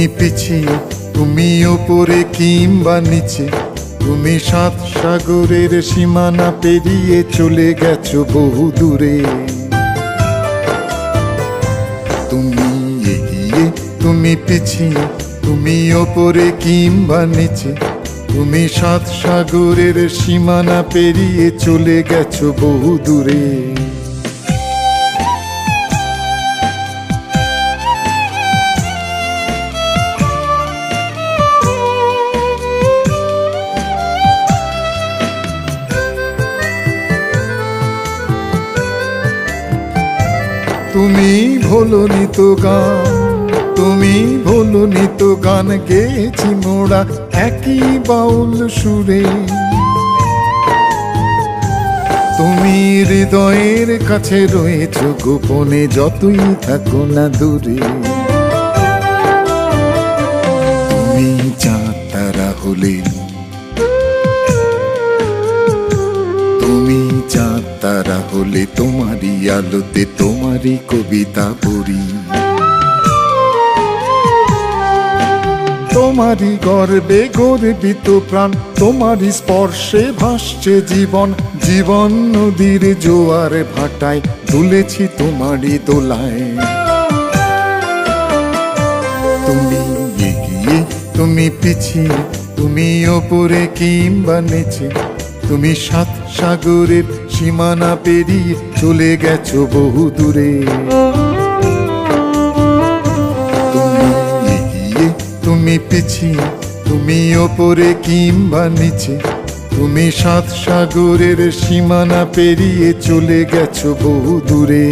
তুমি পিছিয়ে, তুমি ওপরে কিংবা নিচে, তুমি সাত সাগরের সীমানা পেরিয়ে চলে গেছো বহু দূরে। তুমি এগিয়ে, তুমি পিছিয়ে, তুমি ওপরে কিংবা নিচে, তুমি সাত সাগরের সীমানা পেরিয়ে চলে গেছো বহু দূরে। তুমি ভোলনি তো গান, তুমি ভোলনি তো গান গেয়েছি মোরা একই বাউল সুরে। তুমি হৃদয়ের কাছে রয়েছ গোপনে, যতই থাকো না দূরে। তুমি চাঁদ তারা হলে, তুমি চাঁদ তারা হলে, তোমারই আলোতে তোমারই কবিতা পড়ি। তোমারই গর্বে গর্বিত প্রাণ, তোমারই স্পর্শে ভাসছে জীবন। জীবন নদীর জোয়ার ভাটায় দুলেছি তোমারই দোলায়। তুমি এগিয়ে, তুমি পিছিয়ে, তুমি ওপরে কিংবা নিচে, তুমি সাত সাগরের সীমানা পেরিয়ে চলে গেছো বহু দূরে। তুমি এগিয়ে, তুমি পিছিয়ে, তুমি ওপরে কিংবা নিচে, তুমি সাত সাগরের সীমানা পেরিয়ে চলে গেছো বহু দূরে।